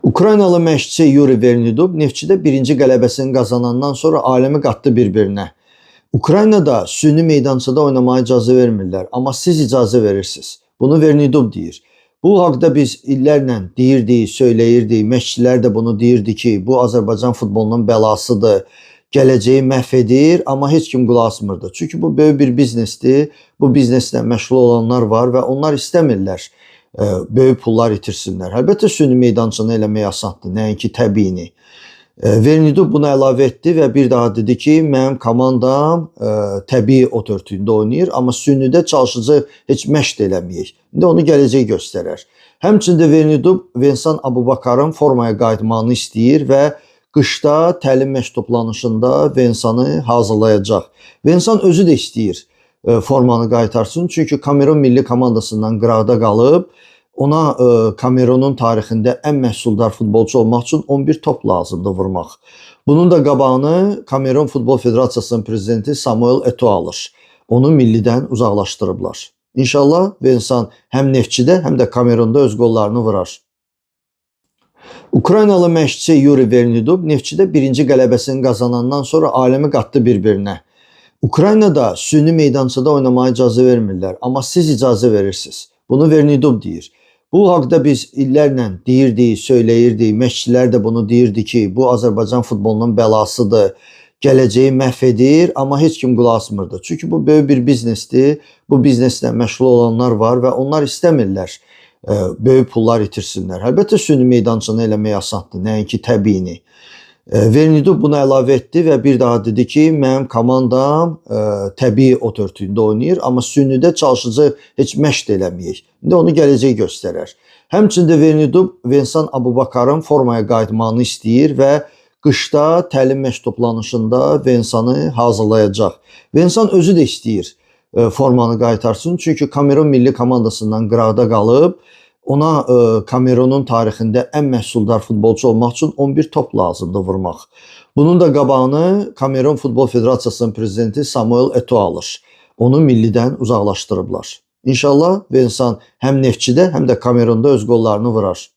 Ukraynalı məşqçi Yuri Vernidub Neftçidə birinci qələbəsini qazanandan sonra aləmi qatdı bir-birinə. Ukraynada süni meydançada oynamaya icazə vermirlər, amma siz icazə verirsiniz. Bunu Vernidub deyir. Bu haqda biz illərlə deyirdik, söyləyirdik, məşqçilər də bunu deyirdi ki, bu Azərbaycan futbolunun bəlasıdır, gələcəyi məhv edir, amma heç kim qulaq asmırdı. Çünki bu böyük bir biznesdir, bu bizneslə məşğul olanlar var və onlar istəmirlər böyük pullar itirsinlər. Əlbəttə süni meydançını eləmək asandır, nəinki təbiini. Vernidub buna əlavə etdi və bir daha dedi ki, mənim komandam təbii ot örtüyündə oynayır, amma sünidə çalışıcı heç məşq eləməyək. İndi onu gələcək göstərər. Həmçində Vernidub Vensan Abubakarın formaya qayıtmağını istəyir və qışda təlim məşq toplanışında Vensanı hazırlayacaq. Vensan özü də istəyir formanı qaytarsın. Çünki Kamerun milli komandasından qıraqda qalıb, ona Kamerunun tarixində ən məhsuldar futbolçu olmaq üçün 11 top lazımdır vurmaq. Bunun da qabağını Kamerun Futbol Federasiyasının prezidenti Samuel Eto'o alır. Onu millidən uzaqlaşdırıblar. İnşallah Vensan həm Neftçidə, həm də Kamerunda öz qollarını vurar. Ukraynalı məşqçi Yuri Vernidub Neftçidə birinci qələbəsini qazanandan sonra aləmi qatdı bir-birinə. Ukraynada süni meydançada oynamaya icazə vermirlər, amma siz icazə verirsiniz. Bunu Vernidub deyir. Bu haqda biz illərlə deyirdik, söyləyirdik, məşqçilər də bunu deyirdi ki, bu Azərbaycan futbolunun bəlasıdır, gələcəyi məhv edir, amma heç kim qulaq asmırdı. Çünki bu böyük bir biznesdir, bu bizneslə məşğul olanlar var və onlar istəmirlər böyük pullar itirsinlər. Əlbəttə süni meydançını eləmək asandır, nəinki təbiini. Vernidub buna əlavə etdi və bir daha dedi ki, mənim komandam təbii ot örtüyündə oynayır, amma sünidə çalışıcı heç məşq eləməyək. İndi onu gələcək göstərər. Həmçində Vernidub Vensan Abubakarın formaya qayıtmağını istəyir və qışda təlim məşq toplanışında Vensanı hazırlayacaq. Vensan özü də istəyir formanı qaytarsın. Çünki Kamerun milli komandasından qıraqda qalıb, ona Kamerunun tarixində ən məhsuldar futbolçu olmaq üçün 11 top lazımdır vurmaq. Bunun da qabağını Kamerun Futbol Federasiyasının prezidenti Samuel Eto'o alır. Onu millidən uzaqlaşdırıblar. İnşallah Vensan həm Neftçidə, həm də Kamerunda öz qollarını vurar.